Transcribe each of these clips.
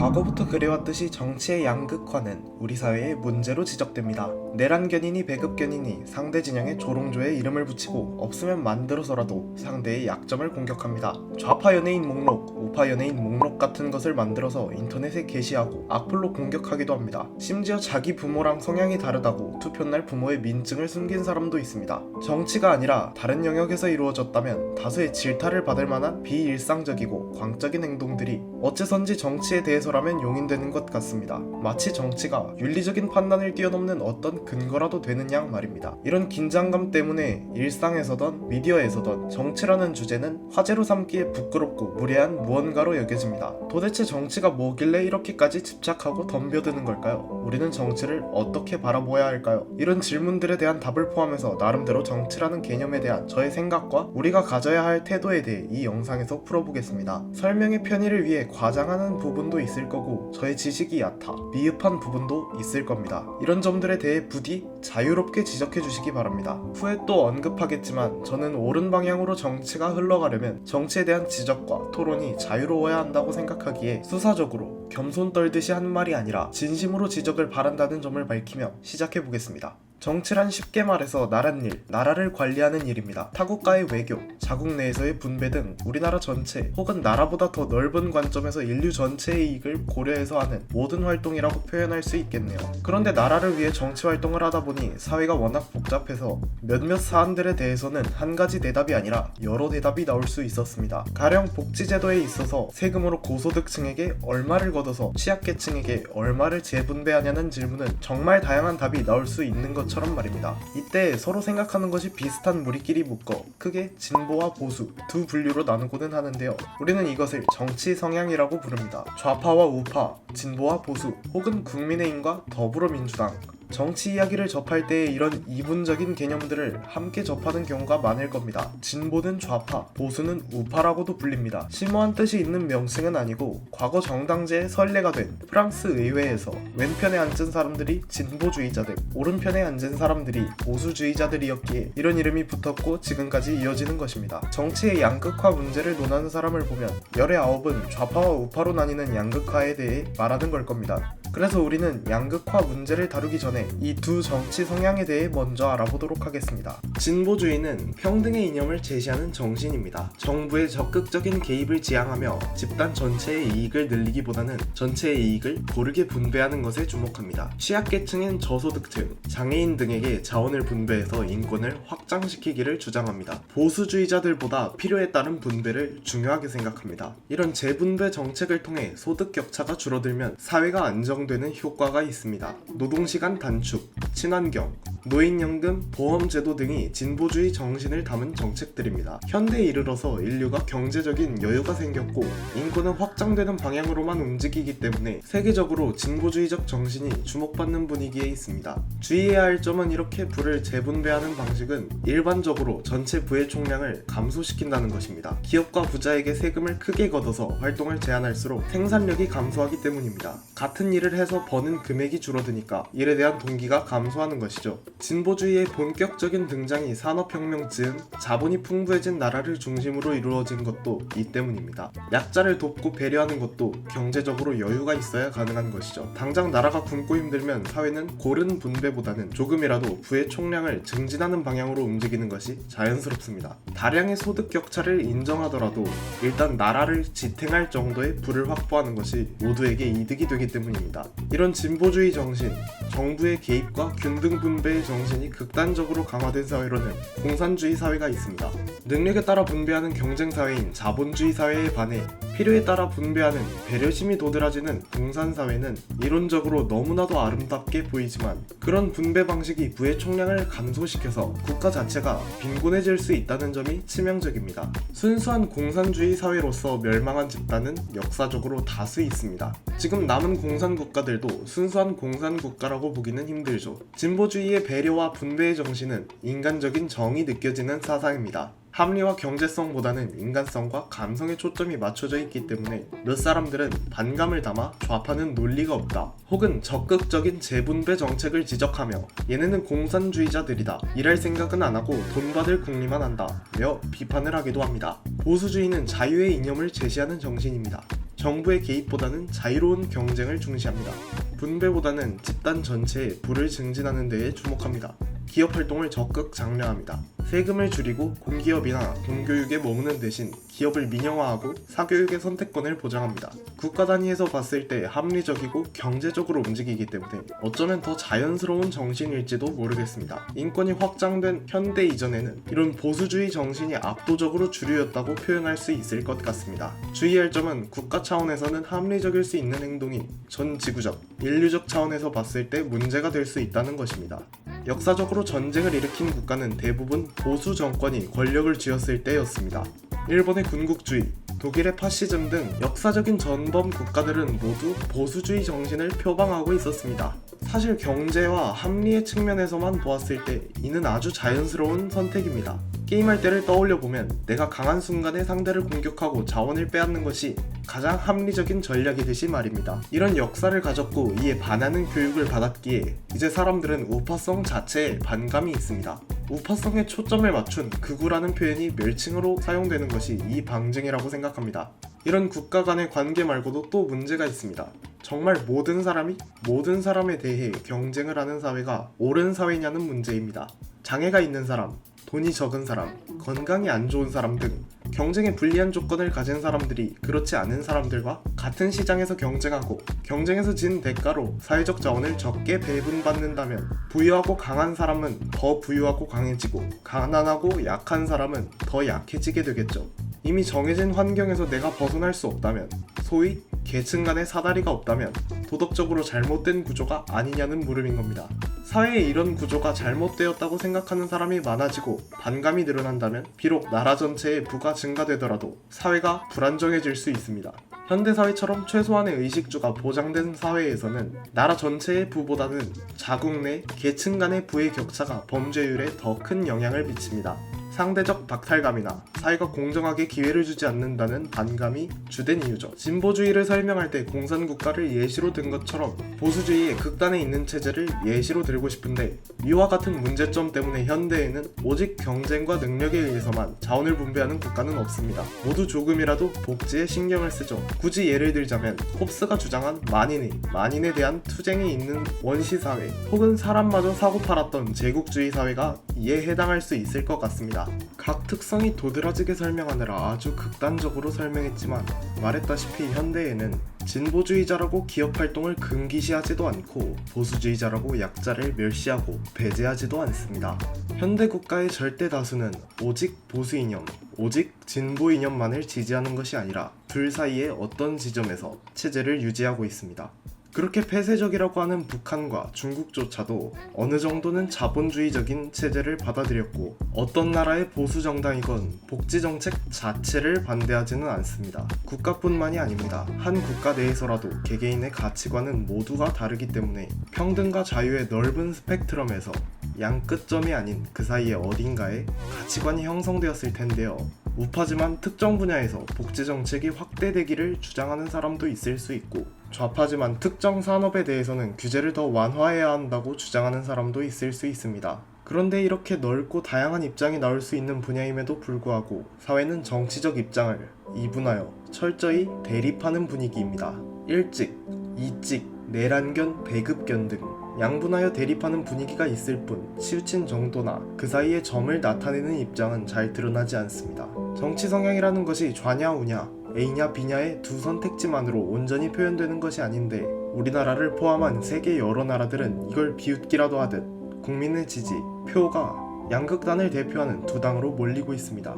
과거부터 그래왔듯이 정치의 양극화는 우리 사회의 문제로 지적됩니다. 내란견이니 배급견이니 상대 진영에 조롱조에 이름을 붙이고 없으면 만들어서라도 상대의 약점을 공격합니다. 좌파 연예인 목록, 우파 연예인 목록 같은 것을 만들어서 인터넷에 게시하고 악플로 공격하기도 합니다. 심지어 자기 부모랑 성향이 다르다고 투표날 부모의 민증을 숨긴 사람도 있습니다. 정치가 아니라 다른 영역에서 이루어졌다면 다소의 질타를 받을 만한 비일상적이고 광적인 행동들이 어째선지 정치에 대해서라면 용인되는 것 같습니다. 마치 정치가 윤리적인 판단을 뛰어넘는 어떤 근거라도 되는 양 말입니다. 이런 긴장감 때문에 일상에서던 미디어에서던 정치라는 주제는 화제로 삼기에 부끄럽고 무례한 무언가로 여겨집니다. 도대체 정치가 뭐길래 이렇게까지 집착하고 덤벼드는 걸까요? 우리는 정치를 어떻게 바라보아야 할까요? 이런 질문들에 대한 답을 포함해서 나름대로 정치라는 개념에 대한 저의 생각과 우리가 가져야 할 태도에 대해 이 영상에서 풀어보겠습니다. 설명의 편의를 위해 과장하는 부분도 있을 거고 저의 지식이 얕아 미흡한 부분도 있을 겁니다. 이런 점들에 대해 부디 자유롭게 지적해 주시기 바랍니다. 후에 또 언급하겠지만 저는 옳은 방향으로 정치가 흘러가려면 정치에 대한 지적과 토론이 자유로워야 한다고 생각하기에 수사적으로 겸손 떨듯이 하는 말이 아니라 진심으로 지적을 바란다는 점을 밝히며 시작해 보겠습니다. 정치란 쉽게 말해서 나랏일, 나라를 관리하는 일입니다. 타국과의 외교, 자국 내에서의 분배 등 우리나라 전체 혹은 나라보다 더 넓은 관점에서 인류 전체의 이익을 고려해서 하는 모든 활동이라고 표현할 수 있겠네요. 그런데 나라를 위해 정치 활동을 하다 보니 사회가 워낙 복잡해서 몇몇 사안들에 대해서는 한 가지 대답이 아니라 여러 대답이 나올 수 있었습니다. 가령 복지제도에 있어서 세금으로 고소득층에게 얼마를 걷어서 취약계층에게 얼마를 재분배하냐는 질문은 정말 다양한 답이 나올 수 있는 것 처럼 말입니다. 이때 서로 생각하는 것이 비슷한 무리끼리 묶어 크게 진보와 보수 두 분류로 나누고는 하는데요. 우리는 이것을 정치 성향이라고 부릅니다. 좌파와 우파, 진보와 보수 혹은 국민의힘과 더불어민주당, 정치 이야기를 접할 때 이런 이분적인 개념들을 함께 접하는 경우가 많을 겁니다. 진보는 좌파, 보수는 우파라고도 불립니다. 심오한 뜻이 있는 명칭은 아니고 과거 정당제의 선례가 된 프랑스 의회에서 왼편에 앉은 사람들이 진보주의자들, 오른편에 앉은 사람들이 보수주의자들이었기에 이런 이름이 붙었고 지금까지 이어지는 것입니다. 정치의 양극화 문제를 논하는 사람을 보면 열의 9은 좌파와 우파로 나뉘는 양극화에 대해 말하는 걸 겁니다. 그래서 우리는 양극화 문제를 다루기 전에 이 두 정치 성향에 대해 먼저 알아보도록 하겠습니다. 진보주의는 평등의 이념을 제시하는 정신입니다. 정부의 적극적인 개입을 지향하며 집단 전체의 이익을 늘리기보다는 전체의 이익을 고르게 분배하는 것에 주목합니다. 취약계층인 저소득층, 장애인 등에게 자원을 분배해서 인권을 확장시키기를 주장합니다. 보수주의자들보다 필요에 따른 분배를 중요하게 생각합니다. 이런 재분배 정책을 통해 소득 격차가 줄어들면 사회가 안정되는 효과가 있습니다. 노동시간 단축, 친환경, 노인연금, 보험제도 등이 진보주의 정신을 담은 정책들입니다. 현대에 이르러서 인류가 경제적인 여유가 생겼고 인구는 확장되는 방향으로만 움직이기 때문에 세계적으로 진보주의적 정신이 주목받는 분위기에 있습니다. 주의해야 할 점은 이렇게 부를 재분배하는 방식은 일반적으로 전체 부의 총량을 감소시킨다는 것입니다. 기업과 부자에게 세금을 크게 걷어서 활동을 제한할수록 생산력이 감소하기 때문입니다. 같은 일을 해서 버는 금액이 줄어드니까 일에 대한 동기가 감소하는 것이죠. 진보주의의 본격적인 등장이 산업혁명 즈음 자본이 풍부해진 나라를 중심으로 이루어진 것도 이 때문입니다. 약자를 돕고 배려하는 것도 경제적으로 여유가 있어야 가능한 것이죠. 당장 나라가 굶고 힘들면 사회는 고른 분배보다는 조금이라도 부의 총량을 증진하는 방향으로 움직이는 것이 자연스럽습니다. 다량의 소득 격차를 인정하더라도 일단 나라를 지탱할 정도의 부를 확보하는 것이 모두에게 이득이 되기 때문입니다. 이런 진보주의 정신, 정부의 개입과 균등 분배의 정신이 극단적으로 강화된 사회로는 공산주의 사회가 있습니다. 능력에 따라 분배하는 경쟁사회인 자본주의 사회에 반해 필요에 따라 분배하는 배려심이 도드라지는 공산사회는 이론적으로 너무나도 아름답게 보이지만 그런 분배 방식이 부의 총량을 감소시켜서 국가 자체가 빈곤해질 수 있다는 점이 치명적입니다. 순수한 공산주의 사회로서 멸망한 집단은 역사적으로 다수 있습니다. 지금 남은 공산국가들도 순수한 공산국가라고 보기는 힘들죠. 진보주의의 배려와 분배의 정신은 인간적인 정이 느껴지는 사상입니다. 합리와 경제성보다는 인간성과 감성에 초점이 맞춰져 있기 때문에 몇 사람들은 반감을 담아 좌파는 논리가 없다 혹은 적극적인 재분배 정책을 지적하며 얘네는 공산주의자들이다, 일할 생각은 안 하고 돈 받을 궁리만 한다 며 비판을 하기도 합니다. 보수주의는 자유의 이념을 제시하는 정신입니다. 정부의 개입보다는 자유로운 경쟁을 중시합니다. 분배보다는 집단 전체의 부를 증진하는 데에 주목합니다. 기업 활동을 적극 장려합니다. 세금을 줄이고 공기업이나 공교육에 머무는 대신 기업을 민영화하고 사교육의 선택권을 보장합니다. 국가 단위에서 봤을 때 합리적이고 경제적으로 움직이기 때문에 어쩌면 더 자연스러운 정신일지도 모르겠습니다. 인권이 확장된 현대 이전에는 이런 보수주의 정신이 압도적으로 주류였다고 표현할 수 있을 것 같습니다. 주의할 점은 국가 차원에서는 합리적일 수 있는 행동이 전 지구적, 인류적 차원에서 봤을 때 문제가 될 수 있다는 것입니다. 역사적으로 전쟁을 일으킨 국가는 대부분 보수 정권이 권력을 쥐었을 때였습니다. 일본의 군국주의, 독일의 파시즘 등 역사적인 전범 국가들은 모두 보수주의 정신을 표방하고 있었습니다. 사실 경제와 합리의 측면에서만 보았을 때 이는 아주 자연스러운 선택입니다. 게임할 때를 떠올려보면 내가 강한 순간에 상대를 공격하고 자원을 빼앗는 것이 가장 합리적인 전략이듯이 말입니다. 이런 역사를 가졌고 이에 반하는 교육을 받았기에 이제 사람들은 우파성 자체에 반감이 있습니다. 우파성에 초점을 맞춘 극우라는 표현이 멸칭으로 사용되는 것이 이 방증이라고 생각합니다. 이런 국가 간의 관계 말고도 또 문제가 있습니다. 정말 모든 사람이 모든 사람에 대해 경쟁을 하는 사회가 옳은 사회냐는 문제입니다. 장애가 있는 사람, 돈이 적은 사람, 건강이 안 좋은 사람 등 경쟁에 불리한 조건을 가진 사람들이 그렇지 않은 사람들과 같은 시장에서 경쟁하고 경쟁에서 진 대가로 사회적 자원을 적게 배분받는다면 부유하고 강한 사람은 더 부유하고 강해지고 가난하고 약한 사람은 더 약해지게 되겠죠. 이미 정해진 환경에서 내가 벗어날 수 없다면, 소위 계층 간의 사다리가 없다면 도덕적으로 잘못된 구조가 아니냐는 물음인 겁니다. 사회에 이런 구조가 잘못되었다고 생각하는 사람이 많아지고 반감이 늘어난다면 비록 나라 전체의 부가 증가되더라도 사회가 불안정해질 수 있습니다. 현대사회처럼 최소한의 의식주가 보장된 사회에서는 나라 전체의 부보다는 자국 내 계층 간의 부의 격차가 범죄율에 더 큰 영향을 미칩니다. 상대적 박탈감이나 사회가 공정하게 기회를 주지 않는다는 반감이 주된 이유죠. 진보주의를 설명할 때 공산국가를 예시로 든 것처럼 보수주의의 극단에 있는 체제를 예시로 들고 싶은데 이와 같은 문제점 때문에 현대에는 오직 경쟁과 능력에 의해서만 자원을 분배하는 국가는 없습니다. 모두 조금이라도 복지에 신경을 쓰죠. 굳이 예를 들자면 홉스가 주장한 만인에 대한 투쟁이 있는 원시사회 혹은 사람마저 사고 팔았던 제국주의 사회가 이에 해당할 수 있을 것 같습니다. 각 특성이 도드라지게 설명하느라 아주 극단적으로 설명했지만 말했다시피 현대에는 진보주의자라고 기업활동을 금기시하지도 않고 보수주의자라고 약자를 멸시하고 배제하지도 않습니다. 현대 국가의 절대 다수는 오직 보수 이념, 오직 진보 이념만을 지지하는 것이 아니라 둘 사이의 어떤 지점에서 체제를 유지하고 있습니다. 그렇게 폐쇄적이라고 하는 북한과 중국조차도 어느 정도는 자본주의적인 체제를 받아들였고 어떤 나라의 보수 정당이건 복지 정책 자체를 반대하지는 않습니다. 국가뿐만이 아닙니다. 한 국가 내에서라도 개개인의 가치관은 모두가 다르기 때문에 평등과 자유의 넓은 스펙트럼에서 양 끝점이 아닌 그 사이의 어딘가에 가치관이 형성되었을 텐데요. 우파지만 특정 분야에서 복지 정책이 확대되기를 주장하는 사람도 있을 수 있고 좌파지만 특정 산업에 대해서는 규제를 더 완화해야 한다고 주장하는 사람도 있을 수 있습니다. 그런데 이렇게 넓고 다양한 입장이 나올 수 있는 분야임에도 불구하고 사회는 정치적 입장을 이분하여 철저히 대립하는 분위기입니다. 일찍, 이찍, 내란견, 배급견 등 양분하여 대립하는 분위기가 있을 뿐 치우친 정도나 그 사이의 점을 나타내는 입장은 잘 드러나지 않습니다. 정치 성향이라는 것이 좌냐 우냐, A냐 B냐의 두 선택지만으로 온전히 표현되는 것이 아닌데 우리나라를 포함한 세계 여러 나라들은 이걸 비웃기라도 하듯 국민의 지지, 표가 양극단을 대표하는 두 당으로 몰리고 있습니다.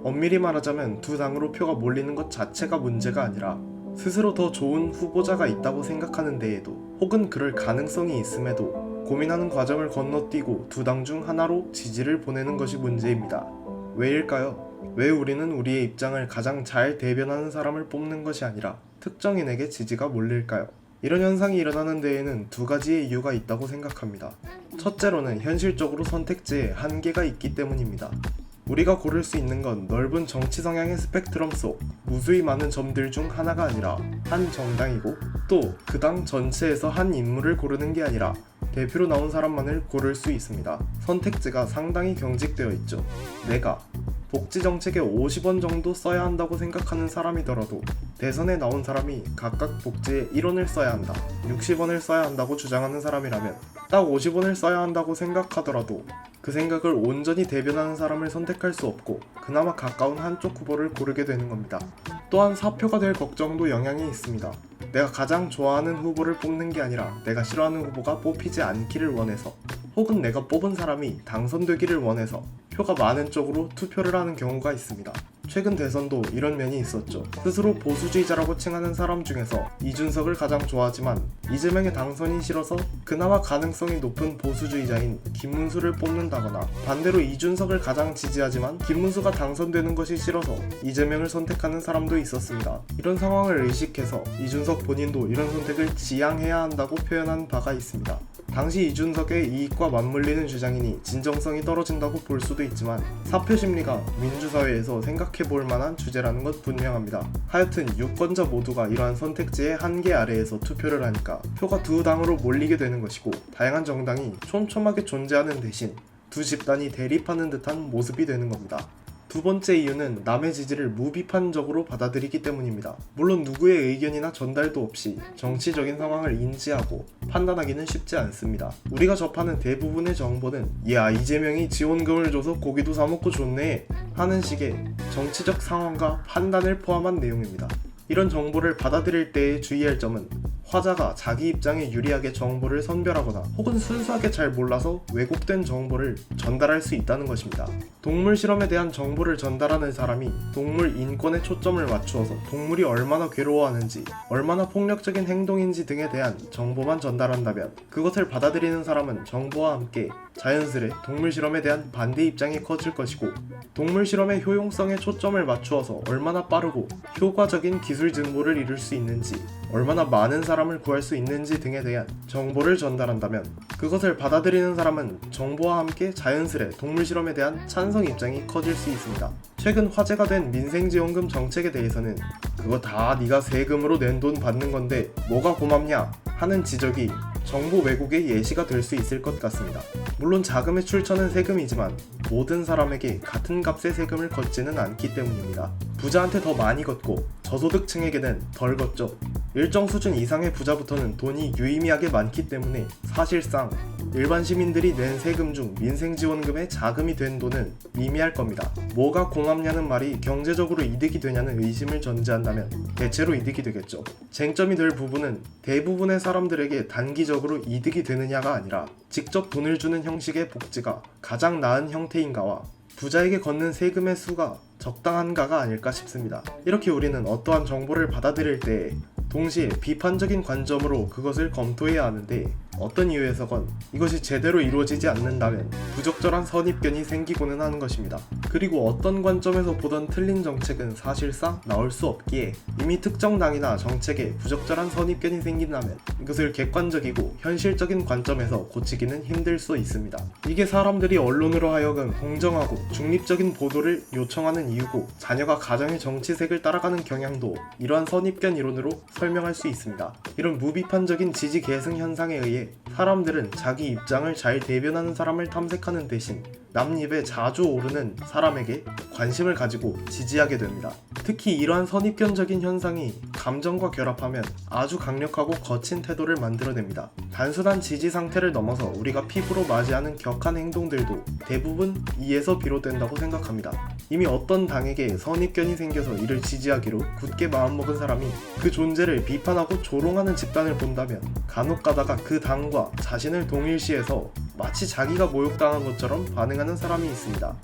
엄밀히 말하자면 두 당으로 표가 몰리는 것 자체가 문제가 아니라 스스로 더 좋은 후보자가 있다고 생각하는 데에도 혹은 그럴 가능성이 있음에도 고민하는 과정을 건너뛰고 두 당 중 하나로 지지를 보내는 것이 문제입니다. 왜일까요? 왜 우리는 우리의 입장을 가장 잘 대변하는 사람을 뽑는 것이 아니라 특정인에게 지지가 몰릴까요? 이런 현상이 일어나는 데에는 두 가지의 이유가 있다고 생각합니다. 첫째로는 현실적으로 선택지에 한계가 있기 때문입니다. 우리가 고를 수 있는 건 넓은 정치 성향의 스펙트럼 속 무수히 많은 점들 중 하나가 아니라 한 정당이고 또 그 당 전체에서 한 인물을 고르는 게 아니라 대표로 나온 사람만을 고를 수 있습니다. 선택지가 상당히 경직되어 있죠. 내가 복지 정책에 50원 정도 써야 한다고 생각하는 사람이더라도 대선에 나온 사람이 각각 복지에 1원을 써야 한다, 60원을 써야 한다고 주장하는 사람이라면 딱 50원을 써야 한다고 생각하더라도 그 생각을 온전히 대변하는 사람을 선택할 수 없고 그나마 가까운 한쪽 후보를 고르게 되는 겁니다. 또한 사표가 될 걱정도 영향이 있습니다. 내가 가장 좋아하는 후보를 뽑는 게 아니라 내가 싫어하는 후보가 뽑히지 않기를 원해서, 혹은 내가 뽑은 사람이 당선되기를 원해서 표가 많은 쪽으로 투표를 하는 경우가 있습니다. 최근 대선도 이런 면이 있었죠. 스스로 보수주의자라고 칭하는 사람 중에서 이준석을 가장 좋아하지만 이재명의 당선이 싫어서 그나마 가능성이 높은 보수주의자인 김문수를 뽑는다거나, 반대로 이준석을 가장 지지하지만 김문수가 당선되는 것이 싫어서 이재명을 선택하는 사람도 있었습니다. 이런 상황을 의식해서 이준석 본인도 이런 선택을 지양해야 한다고 표현한 바가 있습니다. 당시 이준석의 이익과 맞물리는 주장이니 진정성이 떨어진다고 볼 수도 있지만 사표 심리가 민주사회에서 생각해볼 만한 주제라는 것 분명합니다. 하여튼 유권자 모두가 이러한 선택지의 한계 아래에서 투표를 하니까 표가 두 당으로 몰리게 되는 것이고, 다양한 정당이 촘촘하게 존재하는 대신 두 집단이 대립하는 듯한 모습이 되는 겁니다. 두 번째 이유는 남의 지지를 무비판적으로 받아들이기 때문입니다. 물론 누구의 의견이나 전달도 없이 정치적인 상황을 인지하고 판단하기는 쉽지 않습니다. 우리가 접하는 대부분의 정보는 야, 이재명이 지원금을 줘서 고기도 사 먹고 좋네 하는 식의 정치적 상황과 판단을 포함한 내용입니다. 이런 정보를 받아들일 때에 주의할 점은 화자가 자기 입장에 유리하게 정보를 선별하거나 혹은 순수하게 잘 몰라서 왜곡된 정보를 전달할 수 있다는 것입니다. 동물 실험에 대한 정보를 전달하는 사람이 동물 인권에 초점을 맞추어서 동물이 얼마나 괴로워하는지, 얼마나 폭력적인 행동인지 등에 대한 정보만 전달한다면 그것을 받아들이는 사람은 정보와 함께 자연스레 동물 실험에 대한 반대 입장이 커질 것이고, 동물 실험의 효용성에 초점을 맞추어서 얼마나 빠르고 효과적인 기술 진보를 이룰 수 있는지, 얼마나 많은 사람을 구할 수 있는지 등에 대한 정보를 전달한다면 그것을 받아들이는 사람은 정보와 함께 자연스레 동물 실험에 대한 찬성 입장이 커질 수 있습니다. 최근 화제가 된 민생지원금 정책에 대해서는 그거 다 네가 세금으로 낸 돈 받는 건데 뭐가 고맙냐 하는 지적이 정보 왜곡의 예시가 될 수 있을 것 같습니다. 물론 자금의 출처는 세금이지만 모든 사람에게 같은 값의 세금을 걷지는 않기 때문입니다. 부자한테 더 많이 걷고 저소득층에게는 덜 걷죠. 일정 수준 이상의 부자부터는 돈이 유의미하게 많기 때문에 사실상 일반 시민들이 낸 세금 중 민생지원금에 자금이 된 돈은 미미할 겁니다. 뭐가 고맙냐는 말이 경제적으로 이득이 되냐는 의심을 전제한다면 대체로 이득이 되겠죠. 쟁점이 될 부분은 대부분의 사람들에게 단기적으로 이득이 되느냐가 아니라 직접 돈을 주는 형식의 복지가 가장 나은 형태인가와 부자에게 걷는 세금의 수가 적당한가가 아닐까 싶습니다. 이렇게 우리는 어떠한 정보를 받아들일 때 동시에 비판적인 관점으로 그것을 검토해야 하는데, 어떤 이유에서건 이것이 제대로 이루어지지 않는다면 부적절한 선입견이 생기고는 하는 것입니다. 그리고 어떤 관점에서 보던 틀린 정책은 사실상 나올 수 없기에 이미 특정 당이나 정책에 부적절한 선입견이 생긴다면 이것을 객관적이고 현실적인 관점에서 고치기는 힘들 수 있습니다. 이게 사람들이 언론으로 하여금 공정하고 중립적인 보도를 요청하는 이유고, 자녀가 가정의 정치색을 따라가는 경향도 이러한 선입견 이론으로 설명할 수 있습니다. 이런 무비판적인 지지 계승 현상에 의해 사람들은 자기 입장을 잘 대변하는 사람을 탐색하는 대신 남 입에 자주 오르는 사람에게 관심을 가지고 지지하게 됩니다. 특히 이러한 선입견적인 현상이 감정과 결합하면 아주 강력하고 거친 태도를 만들어냅니다. 단순한 지지 상태를 넘어서 우리가 피부로 맞이하는 격한 행동들도 대부분 이에서 비롯된다고 생각합니다. 이미 어떤 당에게 선입견이 생겨서 이를 지지하기로 굳게 마음먹은 사람이 그 존재를 비판하고 조롱하는 집단을 본다면 간혹 가다가 그 당과 자신을 동일시해서 마치 자기가 모욕당한 것처럼 반응하는 사람이 있습니다.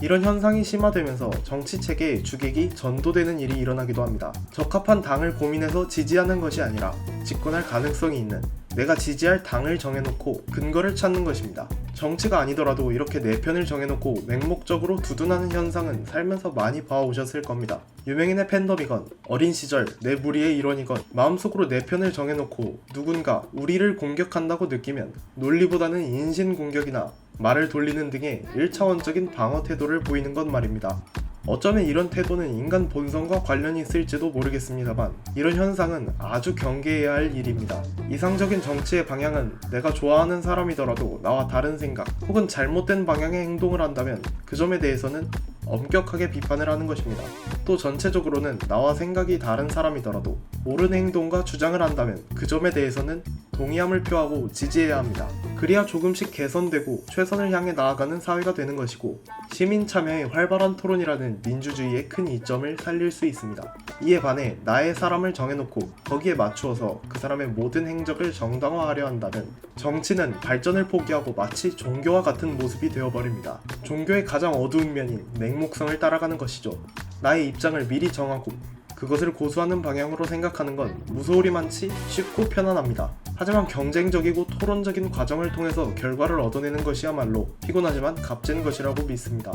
이런 현상이 심화되면서 정치체계에 주객이 전도되는 일이 일어나기도 합니다. 적합한 당을 고민해서 지지하는 것이 아니라 집권할 가능성이 있는 내가 지지할 당을 정해놓고 근거를 찾는 것입니다. 정치가 아니더라도 이렇게 내 편을 정해놓고 맹목적으로 두둔하는 현상은 살면서 많이 봐오셨을 겁니다. 유명인의 팬덤이건 어린 시절 내 무리의 일원이건 마음속으로 내 편을 정해놓고 누군가 우리를 공격한다고 느끼면 논리보다는 인신공격이나 말을 돌리는 등의 1차원적인 방어 태도를 보이는 것 말입니다. 어쩌면 이런 태도는 인간 본성과 관련이 있을지도 모르겠습니다만 이런 현상은 아주 경계해야 할 일입니다. 이상적인 정치의 방향은 내가 좋아하는 사람이더라도 나와 다른 생각 혹은 잘못된 방향의 행동을 한다면 그 점에 대해서는 엄격하게 비판을 하는 것입니다. 또 전체적으로는 나와 생각이 다른 사람이더라도 옳은 행동과 주장을 한다면 그 점에 대해서는 동의함을 표하고 지지해야 합니다. 그래야 조금씩 개선되고 최선을 향해 나아가는 사회가 되는 것이고 시민 참여의 활발한 토론이라는 민주주의의 큰 이점을 살릴 수 있습니다. 이에 반해 나의 사람을 정해놓고 거기에 맞추어서 그 사람의 모든 행적을 정당화하려 한다면 정치는 발전을 포기하고 마치 종교와 같은 모습이 되어버립니다. 종교의 가장 어두운 면인 맹목성을 따라가는 것이죠. 나의 입장을 미리 정하고 그것을 고수하는 방향으로 생각하는 건 무소홀히 많지 쉽고 편안합니다. 하지만 경쟁적이고 토론적인 과정을 통해서 결과를 얻어내는 것이야말로 피곤하지만 값진 것이라고 믿습니다.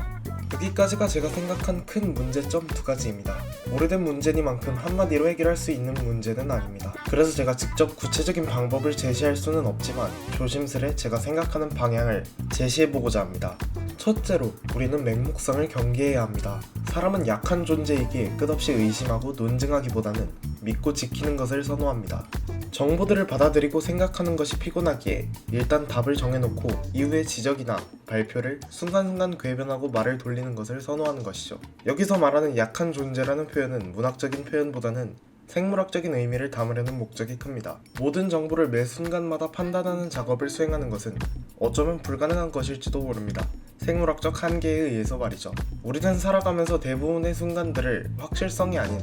여기까지가 제가 생각한 큰 문제점 2가지입니다. 오래된 문제니만큼 한마디로 해결할 수 있는 문제는 아닙니다. 그래서 제가 직접 구체적인 방법을 제시할 수는 없지만 조심스레 제가 생각하는 방향을 제시해보고자 합니다. 첫째로, 우리는 맹목성을 경계해야 합니다. 사람은 약한 존재이기에 끝없이 의심하고 논증하기보다는 믿고 지키는 것을 선호합니다. 정보들을 받아들이고 생각하는 것이 피곤하기에 일단 답을 정해놓고 이후에 지적이나 발표를 순간순간 궤변하고 말을 돌리는 것을 선호하는 것이죠. 여기서 말하는 약한 존재라는 표현은 문학적인 표현보다는 생물학적인 의미를 담으려는 목적이 큽니다. 모든 정보를 매 순간마다 판단하는 작업을 수행하는 것은 어쩌면 불가능한 것일지도 모릅니다. 생물학적 한계에 의해서 말이죠. 우리는 살아가면서 대부분의 순간들을 확실성이 아닌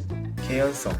개연성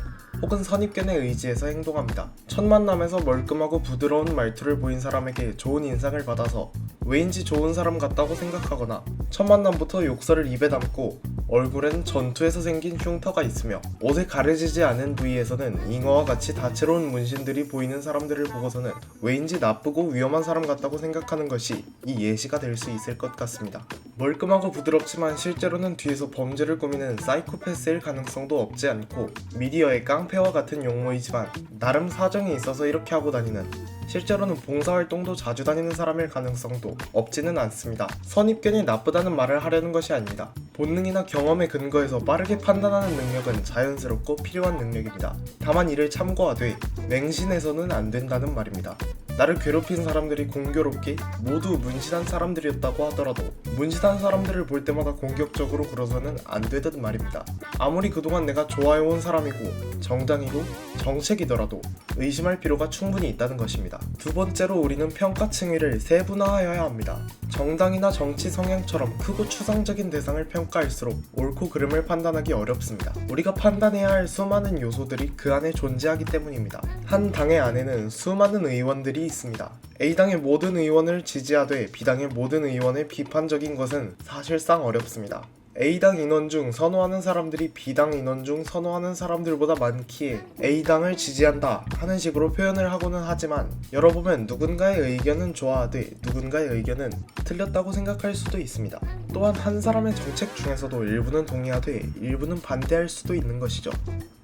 혹은 선입견에 의지해서 행동합니다. 첫 만남에서 멀끔하고 부드러운 말투를 보인 사람에게 좋은 인상을 받아서 왜인지 좋은 사람 같다고 생각하거나 첫 만남부터 욕설을 입에 담고 얼굴엔 전투에서 생긴 흉터가 있으며 옷에 가려지지 않은 부위에서는 잉어와 같이 다채로운 문신들이 보이는 사람들을 보고서는 왜인지 나쁘고 위험한 사람 같다고 생각하는 것이 이 예시가 될 수 있을 것 같습니다. 멀끔하고 부드럽지만 실제로는 뒤에서 범죄를 꾸미는 사이코패스일 가능성도 없지 않고 미디어의 깡패와 같은 용모이지만 나름 사정이 있어서 이렇게 하고 다니는, 실제로는 봉사활동도 자주 다니는 사람일 가능성도 없지는 않습니다. 선입견이 나쁘다는 말을 하려는 것이 아닙니다. 본능이나 경험에 근거해서 빠르게 판단하는 능력은 자연스럽고 필요한 능력입니다. 다만 이를 참고하되 맹신해서는 안 된다는 말입니다. 나를 괴롭힌 사람들이 공교롭게 모두 문신한 사람들이었다고 하더라도 문신한 사람들을 볼 때마다 공격적으로 굴어서는 안 되던 말입니다. 아무리 그동안 내가 좋아해온 사람이고 정당이고 정책이더라도 의심할 필요가 충분히 있다는 것입니다. 두 번째로, 우리는 평가 층위를 세분화하여야 합니다. 정당이나 정치 성향처럼 크고 추상적인 대상을 평가할수록 옳고 그름을 판단하기 어렵습니다. 우리가 판단해야 할 수많은 요소들이 그 안에 존재하기 때문입니다. 한 당의 안에는 수많은 의원들이 있습니다. A당의 모든 의원을 지지하되 B당의 모든 의원을 비판적인 것은 사실상 어렵습니다. A당 인원 중 선호하는 사람들이 B당 인원 중 선호하는 사람들보다 많기에 A당을 지지한다 하는 식으로 표현을 하고는 하지만 열어보면 누군가의 의견은 좋아하되 누군가의 의견은 틀렸다고 생각할 수도 있습니다. 또한 한 사람의 정책 중에서도 일부는 동의하되 일부는 반대할 수도 있는 것이죠.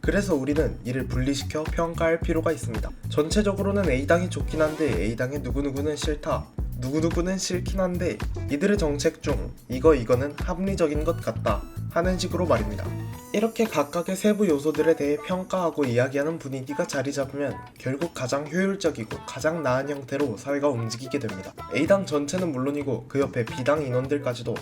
그래서 우리는 이를 분리시켜 평가할 필요가 있습니다. 전체적으로는 A당이 좋긴 한데 A당의 누구누구는 싫다, 누구누구는 싫긴 한데 이들의 정책 중 이거는 합리적인 것 같다 하는 식으로 말입니다. 이렇게 각각의 세부 요소들에 대해 평가하고 이야기하는 분위기가 자리 잡으면 결국 가장 효율적이고 가장 나은 형태로 사회가 움직이게 됩니다. A당 전체는 물론이고 그 옆에 B당 인원들까지도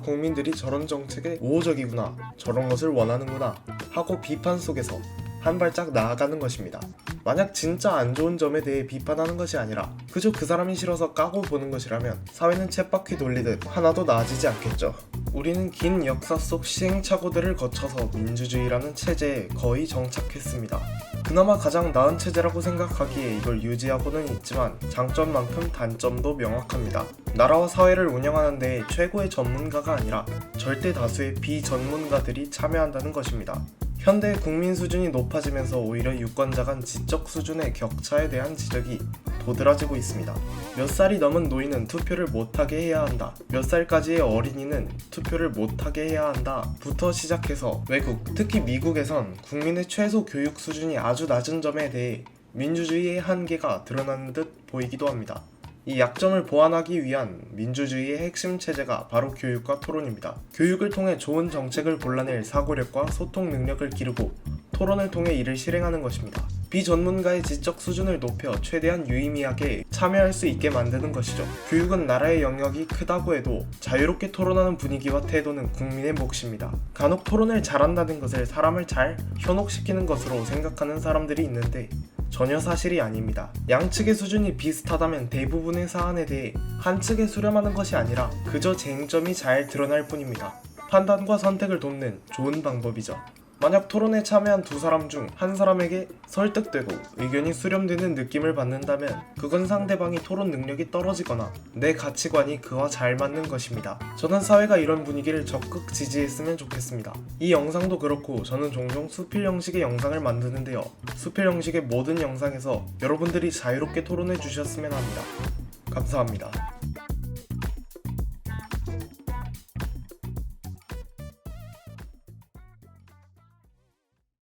국민들이 저런 정책에 우호적이구나, 저런 것을 원하는구나 하고 비판 속에서 한 발짝 나아가는 것입니다. 만약 진짜 안 좋은 점에 대해 비판하는 것이 아니라 그저 그 사람이 싫어서 까고 보는 것이라면 사회는 쳇바퀴 돌리듯 하나도 나아지지 않겠죠. 우리는 긴 역사 속 시행착오들을 거쳐서 민주주의라는 체제에 거의 정착했습니다. 그나마 가장 나은 체제라고 생각하기에 이걸 유지하고는 있지만 장점만큼 단점도 명확합니다. 나라와 사회를 운영하는 데 최고의 전문가가 아니라 절대 다수의 비전문가들이 참여한다는 것입니다. 현대의 국민 수준이 높아지면서 오히려 유권자 간 지적 수준의 격차에 대한 지적이 도드라지고 있습니다. 몇 살이 넘은 노인은 투표를 못하게 해야 한다, 몇 살까지의 어린이는 투표를 못하게 해야 한다 부터 시작해서 외국, 특히 미국에선 국민의 최소 교육 수준이 아주 낮은 점에 대해 민주주의의 한계가 드러나는 듯 보이기도 합니다. 이 약점을 보완하기 위한 민주주의의 핵심 체제가 바로 교육과 토론입니다. 교육을 통해 좋은 정책을 골라낼 사고력과 소통 능력을 기르고 토론을 통해 이를 실행하는 것입니다. 비전문가의 지적 수준을 높여 최대한 유의미하게 참여할 수 있게 만드는 것이죠. 교육은 나라의 영역이 크다고 해도 자유롭게 토론하는 분위기와 태도는 국민의 몫입니다. 간혹 토론을 잘한다는 것을 사람을 잘 현혹시키는 것으로 생각하는 사람들이 있는데 전혀 사실이 아닙니다. 양측의 수준이 비슷하다면 대부분의 사안에 대해 한측에 수렴하는 것이 아니라 그저 쟁점이 잘 드러날 뿐입니다. 판단과 선택을 돕는 좋은 방법이죠. 만약 토론에 참여한 두 사람 중 한 사람에게 설득되고 의견이 수렴되는 느낌을 받는다면 그건 상대방이 토론 능력이 떨어지거나 내 가치관이 그와 잘 맞는 것입니다. 저는 사회가 이런 분위기를 적극 지지했으면 좋겠습니다. 이 영상도 그렇고 저는 종종 수필 형식의 영상을 만드는데요. 수필 형식의 모든 영상에서 여러분들이 자유롭게 토론해 주셨으면 합니다. 감사합니다.